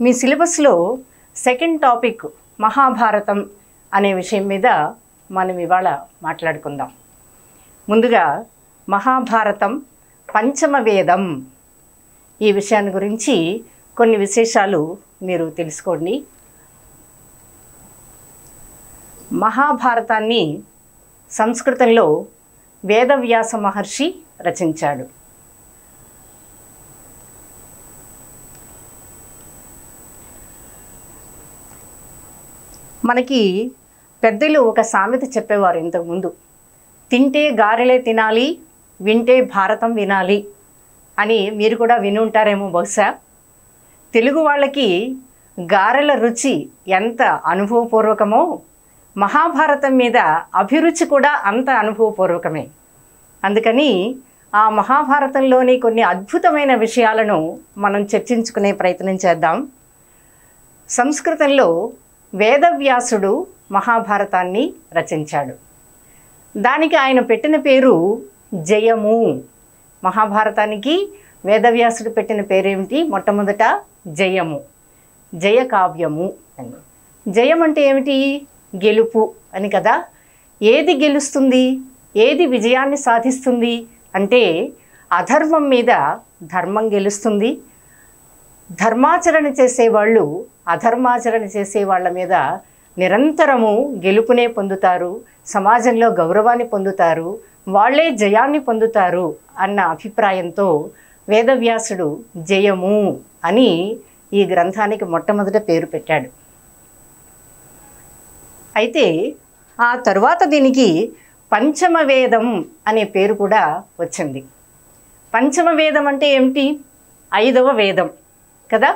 మీ సిలబస్లో second topic Mahabharatam అనే విషయం మీద మనం ఇవాళ మాట్లాడుకుందాం. ముందుగా మహాభారతం పంచమ వేదం ఈ విషయాన్ని గురించి కొన్ని విశేషాలు మీరు తెలుసుకోండి. మహాభారతాన్ని సంస్కృతంలో వేదవ్యాస మహర్షి రచించాడు. మనకి పెద్దలు ఒక సామెత చెప్పేవారు ఇంతకుముందు, తింటే గారెలే తినాలి, వింటే భారతం వినాలి అని. మీరు కూడా విని ఉంటారేమో బహుశా. తెలుగు వాళ్ళకి గారెల రుచి ఎంత అనుభవపూర్వకమో మహాభారతం మీద అభిరుచి కూడా అంత అనుభవపూర్వకమే. అందుకని ఆ మహాభారతంలోని కొన్ని అద్భుతమైన విషయాలను మనం చర్చించుకునే ప్రయత్నం చేద్దాం. సంస్కృతంలో వేదవ్యాసుడు మహాభారతాన్ని రచించాడు. దానికి ఆయన పెట్టిన పేరు జయము. మహాభారతానికి వేదవ్యాసుడు పెట్టిన పేరేమిటి? మొట్టమొదట జయము, జయ కావ్యము అని. జయం అంటే ఏమిటి? గెలుపు అని కదా. ఏది గెలుస్తుంది, ఏది విజయాన్ని సాధిస్తుంది అంటే అధర్మం మీద ధర్మం గెలుస్తుంది. ధర్మాచరణ చేసేవాళ్ళు అధర్మాచరణ చేసే వాళ్ళ మీద నిరంతరము గెలుపునే పొందుతారు, సమాజంలో గౌరవాన్ని పొందుతారు, వాళ్ళే జయాన్ని పొందుతారు అన్న అభిప్రాయంతో వేదవ్యాసుడు జయము అని ఈ గ్రంథానికి మొట్టమొదట పేరు పెట్టాడు. అయితే ఆ తరువాత దీనికి పంచమ వేదం అనే పేరు కూడా వచ్చింది. పంచమ వేదం అంటే ఏమిటి? 5వ వేదం కదా.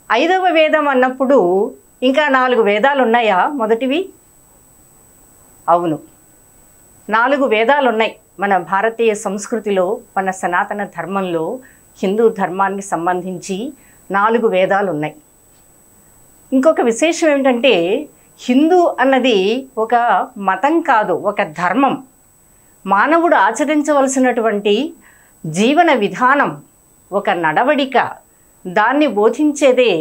5వ వేదం అన్నప్పుడు ఇంకా 4 వేదాలు ఉన్నాయా? మొదటివి అవును, 4 వేదాలు ఉన్నాయి. మన భారతీయ సంస్కృతిలో, మన సనాతన ధర్మంలో, హిందూ ధర్మానికి సంబంధించి 4 వేదాలు ఉన్నాయి. ఇంకొక విశేషం ఏమిటంటే హిందూ అన్నది ఒక మతం కాదు, ఒక ధర్మం. మానవుడు ఆచరించవలసినటువంటి జీవన విధానం, ఒక నడవడిక, దాన్ని బోధించేదే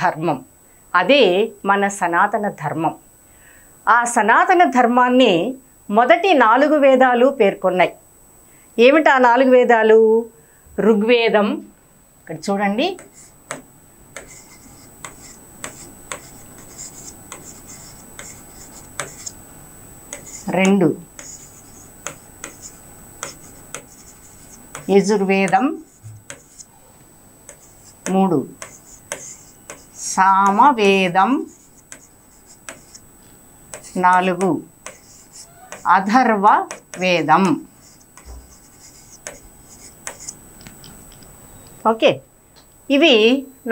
ధర్మం. అదే మన సనాతన ధర్మం. ఆ సనాతన ధర్మాన్ని మొదటి 4 వేదాలు పేర్కొన్నాయి. ఏమిటి ఆ 4 వేదాలు? ఋగ్వేదం, ఇక్కడ చూడండి, రెండు యజుర్వేదం, 3 సామవేదం, 4 అథర్వ వేదం. ఓకే, ఇవి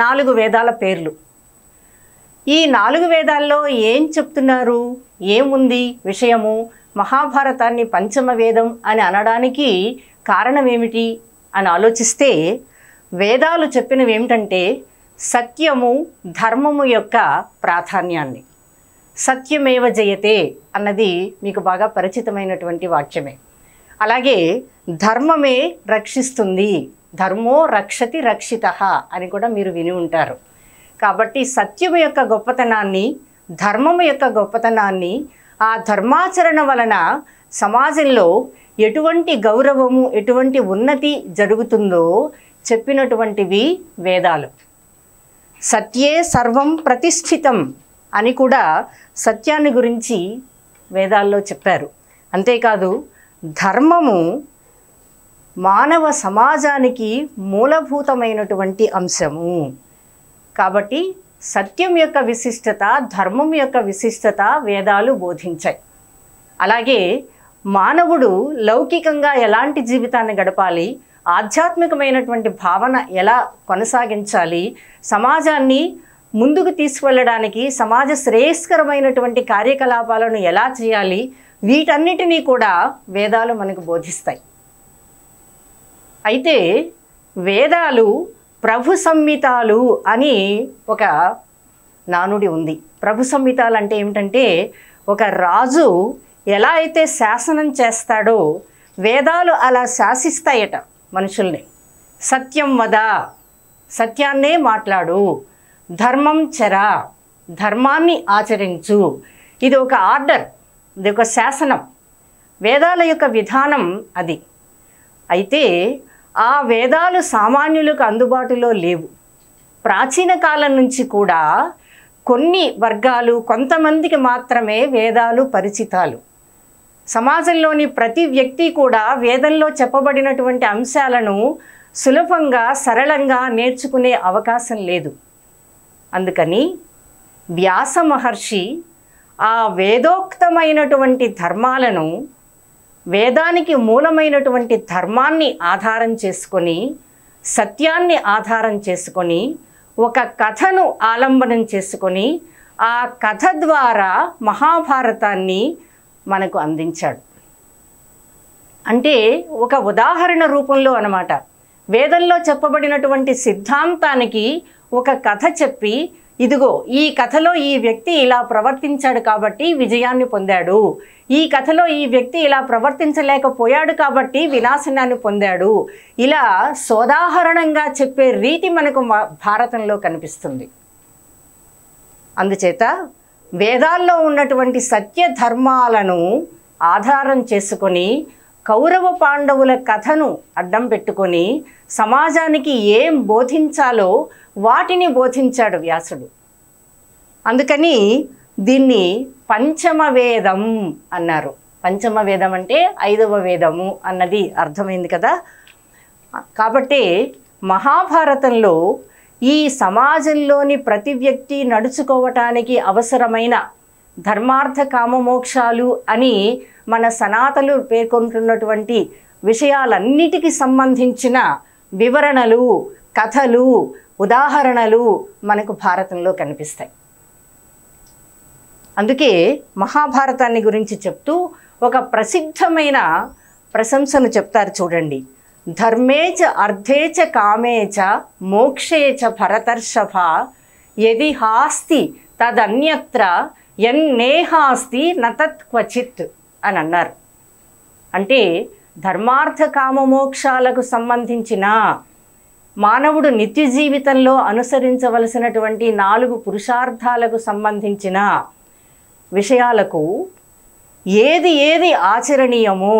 4 వేదాల పేర్లు. ఈ 4 వేదాల్లో ఏం చెప్తున్నారు, ఏముంది విషయము? మహాభారతాన్ని పంచమ వేదం అని అనడానికి కారణం ఏమిటి అని ఆలోచిస్తే వేదాలు చెప్పినవి ఏమిటంటే సత్యము, ధర్మము యొక్క ప్రాధాన్యాన్ని. సత్యమేవ జయతే అన్నది మీకు బాగా పరిచితమైనటువంటి వాక్యమే. అలాగే ధర్మమే రక్షిస్తుంది, ధర్మో రక్షతి రక్షితః అని కూడా మీరు విని ఉంటారు. కాబట్టి సత్యము యొక్క గొప్పతనాన్ని, ధర్మము యొక్క గొప్పతనాన్ని, ఆ ధర్మాచరణ వలన సమాజంలో ఎటువంటి గౌరవము, ఎటువంటి ఉన్నతి జరుగుతుందో చెప్పినటువంటివి వేదాలు. సత్యే సర్వం ప్రతిష్ఠితం అని కూడా సత్యాన్ని గురించి వేదాల్లో చెప్పారు. అంతేకాదు ధర్మము మానవ సమాజానికి మూలభూతమైనటువంటి అంశము. కాబట్టి సత్యం యొక్క విశిష్టత, ధర్మం యొక్క విశిష్టత వేదాలు బోధించాయి. అలాగే మానవుడు లౌకికంగా ఎలాంటి జీవితాన్ని గడపాలి, ఆధ్యాత్మికమైనటువంటి భావన ఎలా కొనసాగించాలి, సమాజాన్ని ముందుకు తీసుకువెళ్ళడానికి సమాజ శ్రేయస్కరమైనటువంటి కార్యకలాపాలను ఎలా చేయాలి, వీటన్నిటినీ కూడా వేదాలు మనకు బోధిస్తాయి. అయితే వేదాలు ప్రభు సంహితాలు అని ఒక నానుడి ఉంది. ప్రభు సంహితాలు అంటే ఏమిటంటే ఒక రాజు ఎలా అయితే శాసనం చేస్తాడో వేదాలు అలా శాసిస్తాయట మనుషుల్ని. సత్యం వద, సత్యాన్నే మాట్లాడు, ధర్మం చర, ధర్మాన్ని ఆచరించు. ఇది ఒక ఆర్డర్, ఇది ఒక శాసనం, వేదాల యొక్క విధానం అది. అయితే ఆ వేదాలు సామాన్యులకు అందుబాటులో లేవు. ప్రాచీన కాలం నుంచి కూడా కొన్ని వర్గాలు, కొంతమందికి మాత్రమే వేదాలు పరిచితాలు. సమాజంలోని ప్రతి వ్యక్తి కూడా వేదంలో చెప్పబడినటువంటి అంశాలను సులభంగా, సరళంగా నేర్చుకునే అవకాశం లేదు. అందుకని వ్యాస మహర్షి ఆ వేదోక్తమైనటువంటి ధర్మాలను, వేదానికి మూలమైనటువంటి ధర్మాన్ని ఆధారం చేసుకొని, సత్యాన్ని ఆధారం చేసుకొని, ఒక కథను ఆలంబనం చేసుకొని, ఆ కథ ద్వారా మహాభారతాన్ని మనకు అందించాడు. అంటే ఒక ఉదాహరణ రూపంలో అన్నమాట. వేదంలో చెప్పబడినటువంటి సిద్ధాంతానికి ఒక కథ చెప్పి, ఇదిగో ఈ కథలో ఈ వ్యక్తి ఇలా ప్రవర్తించాడు కాబట్టి విజయాన్ని పొందాడు, ఈ కథలో ఈ వ్యక్తి ఇలా ప్రవర్తించలేకపోయాడు కాబట్టి వినాశనాన్ని పొందాడు, ఇలా సోదాహరణంగా చెప్పే రీతి మనకు భారతంలో కనిపిస్తుంది. అందుచేత వేదాల్లో ఉన్నటువంటి సత్య ధర్మాలను ఆధారం చేసుకొని, కౌరవ పాండవుల కథను అడ్డం పెట్టుకొని సమాజానికి ఏం బోధించాలో వాటిని బోధించాడు వ్యాసుడు. అందుకని దీన్ని పంచమ వేదం అన్నారు. పంచమ వేదం అంటే 5వ వేదము అన్నది అర్థమైంది కదా. కాబట్టి మహాభారతంలో ఈ సమాజంలోని ప్రతి వ్యక్తి నడుచుకోవటానికి అవసరమైన ధర్మార్థ కామమోక్షాలు అని మన సనాతనులు పేర్కొంటున్నటువంటి విషయాలన్నిటికీ సంబంధించిన వివరణలు, కథలు, ఉదాహరణలు మనకు భారతంలో కనిపిస్తాయి. అందుకే మహాభారతాన్ని గురించి చెప్తూ ఒక ప్రసిద్ధమైన ప్రశంసను చెప్తారు చూడండి. ధర్మేచ అర్థేచ కామేచ మోక్షేచ భరతర్షభ యది హాస్తి తదన్యత్ర యన్నేహాస్తి నతత్ క్వచిత్ అని అన్నారు. అంటే ధర్మార్థ కామమోక్షాలకు సంబంధించిన మానవుడు నిత్య జీవితంలో అనుసరించవలసినటువంటి 4 పురుషార్థాలకు సంబంధించిన విషయాలకు ఏది ఏది ఆచరణీయమో,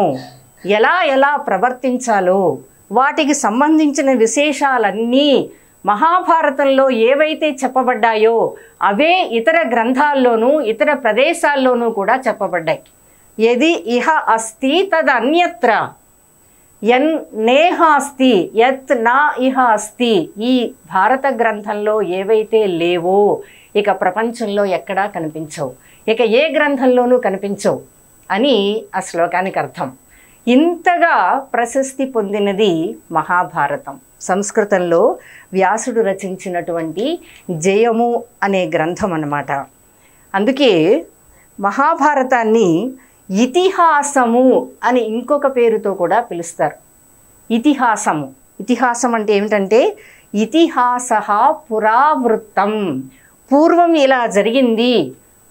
ఎలా ఎలా ప్రవర్తించాలో వాటికి సంబంధించిన విశేషాలన్నీ మహాభారతంలో ఏవైతే చెప్పబడ్డాయో అవే ఇతర గ్రంథాల్లోనూ ఇతర ప్రదేశాల్లోనూ కూడా చెప్పబడ్డాయి. యది ఇహ అస్తి తదన్యత్ర యన్ నేహాస్తి యత్ నా ఇహ అస్తి. ఈ భారత గ్రంథంలో ఏవైతే లేవో ఇక ప్రపంచంలో ఎక్కడా కనిపించవు, ఇక ఏ గ్రంథంలోనూ కనిపించవు అని ఆ శ్లోకానికి అర్థం. ఇంతగా ప్రశస్తి పొందినది మహాభారతం. సంస్కృతంలో వ్యాసుడు రచించినటువంటి జయము అనే గ్రంథం అన్నమాట. అందుకే మహాభారతాన్ని ఇతిహాసము అని ఇంకొక పేరుతో కూడా పిలుస్తారు. ఇతిహాసము, ఇతిహాసం అంటే ఏమిటంటే ఇతిహాస పురావృత్తం, పూర్వం ఇలా జరిగింది,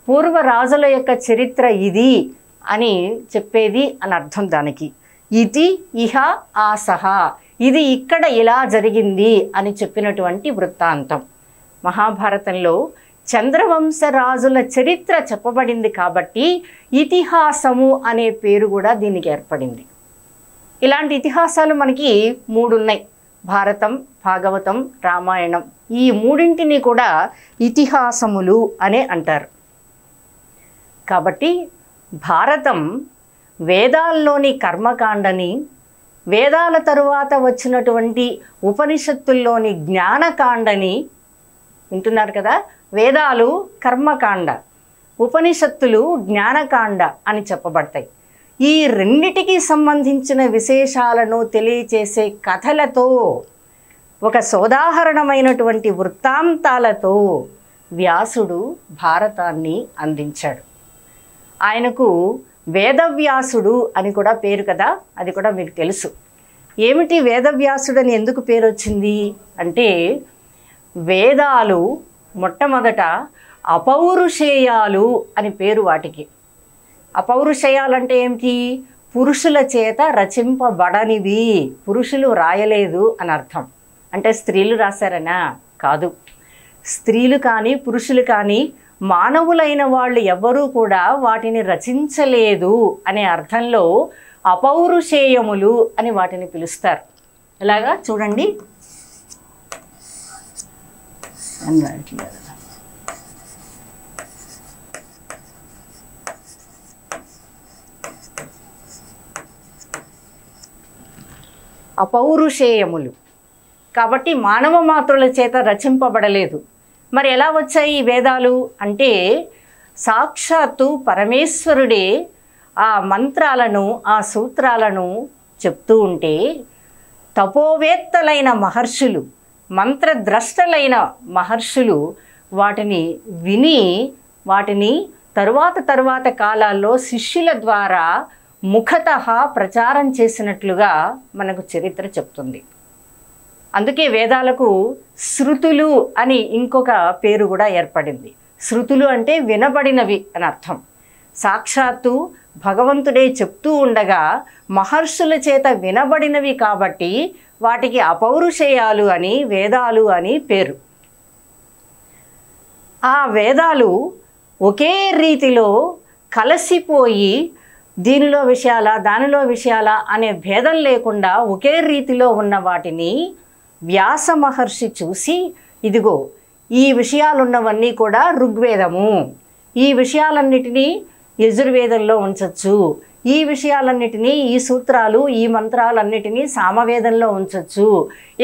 పూర్వ రాజుల యొక్క చరిత్ర ఇది అని చెప్పేది అని అర్థం దానికి. ఇది ఇహ ఆసహ, ఇది ఇక్కడ ఇలా జరిగింది అని చెప్పినటువంటి వృత్తాంతం. మహాభారతంలో చంద్రవంశ రాజుల చరిత్ర చెప్పబడింది కాబట్టి ఇతిహాసము అనే పేరు కూడా దీనికి ఏర్పడింది. ఇలాంటి ఇతిహాసాలు మనకి 3 ఉన్నాయి. భారతం, భాగవతం, రామాయణం. ఈ 3ంటిని కూడా ఇతిహాసములు అనే అంటారు. కాబట్టి భారతం వేదాల్లోని కర్మకాండని, వేదాల తరువాత వచ్చినటువంటి ఉపనిషత్తుల్లోని జ్ఞానకాండని, వింటున్నారు కదా, వేదాలు కర్మకాండ, ఉపనిషత్తులు జ్ఞానకాండ అని చెప్పబడతాయి. ఈ రెండిటికి సంబంధించిన విశేషాలను తెలియచేసే కథలతో, ఒక సోదాహరణమైనటువంటి వృత్తాంతాలతో వ్యాసుడు భారతాన్ని అందించాడు. ఆయనకు వేదవ్యాసుడు అని కూడా పేరు కదా, అది కూడా మీకు తెలుసు. ఏమిటి వేదవ్యాసుడు అని ఎందుకు పేరు వచ్చింది అంటే, వేదాలు మొట్టమొదట అపౌరుషేయాలు అని పేరు వాటికి. అపౌరుషేయాలంటే ఏమిటి? పురుషుల చేత రచింపబడనివి, పురుషులు రాయలేదు అని అర్థం. అంటే స్త్రీలు రాశారనా? కాదు. స్త్రీలు కానీ పురుషులు కానీ మానవులైన వాళ్ళు ఎవ్వరూ కూడా వాటిని రచించలేదు అనే అర్థంలో అపౌరుషేయములు అని వాటిని పిలుస్తారు. ఇలాగా చూడండి, అపౌరుషేయములు కాబట్టి మానవ మాతృల చేత రచింపబడలేదు. మరి ఎలా వచ్చాయి ఈ వేదాలు అంటే, సాక్షాత్తు పరమేశ్వరుడే ఆ మంత్రాలను ఆ సూత్రాలను చెప్తూ ఉంటే తపోవేత్తలైన మహర్షులు, మంత్రద్రష్టలైన మహర్షులు వాటిని విని వాటిని తరువాత కాలాల్లో శిష్యుల ద్వారా ముఖతః ప్రచారం చేసినట్లుగా మనకు చరిత్ర చెప్తుంది. అందుకే వేదాలకు శృతులు అని ఇంకొక పేరు కూడా ఏర్పడింది. శృతులు అంటే వినబడినవి అని అర్థం. సాక్షాత్తు భగవంతుడే చెప్తూ ఉండగా మహర్షుల చేత వినబడినవి కాబట్టి వాటికి అపౌరుషేయాలు అని, వేదాలు అని పేరు. ఆ వేదాలు ఒకే రీతిలో కలసిపోయి దీనిలో విషయాల దానిలో విషయాల అనే భేదం లేకుండా ఒకే రీతిలో ఉన్న వాటిని వ్యాస మహర్షి చూసి, ఇదిగో ఈ విషయాలున్నవన్నీ కూడా ఋగ్వేదము, ఈ విషయాలన్నిటినీ యజుర్వేదంలో ఉంచవచ్చు, ఈ విషయాలన్నిటినీ ఈ సూత్రాలు ఈ మంత్రాలన్నిటినీ సామవేదంలో ఉంచవచ్చు,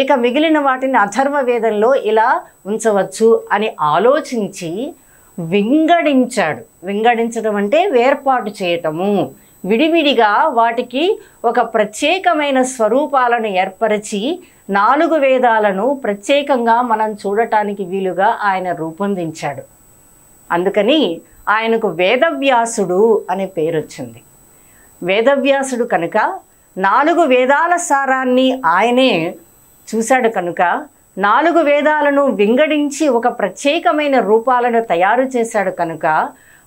ఇక మిగిలిన వాటిని అథర్వ వేదంలో ఇలా ఉంచవచ్చు అని ఆలోచించి వింగడించాడు. వింగడించడం అంటే వేర్పాటు చేయటము. విడివిడిగా వాటికి ఒక ప్రత్యేకమైన స్వరూపాలను ఏర్పరిచి 4 వేదాలను ప్రత్యేకంగా మనం చూడటానికి వీలుగా ఆయన రూపొందించాడు. అందుకని ఆయనకు వేదవ్యాసుడు అనే పేరు వచ్చింది. వేదవ్యాసుడు కనుక 4 వేదాల సారాన్ని ఆయనే చూశాడు కనుక 4 వేదాలను వింగడించి ఒక ప్రత్యేకమైన రూపాలను తయారు చేశాడు కనుక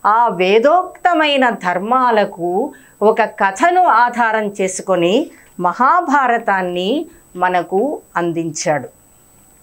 ఆ వేదోక్తమైన ధర్మాలకు ఒక కథను ఆధారం చేసుకొని మహాభారతాన్ని మనకు అందించాడు.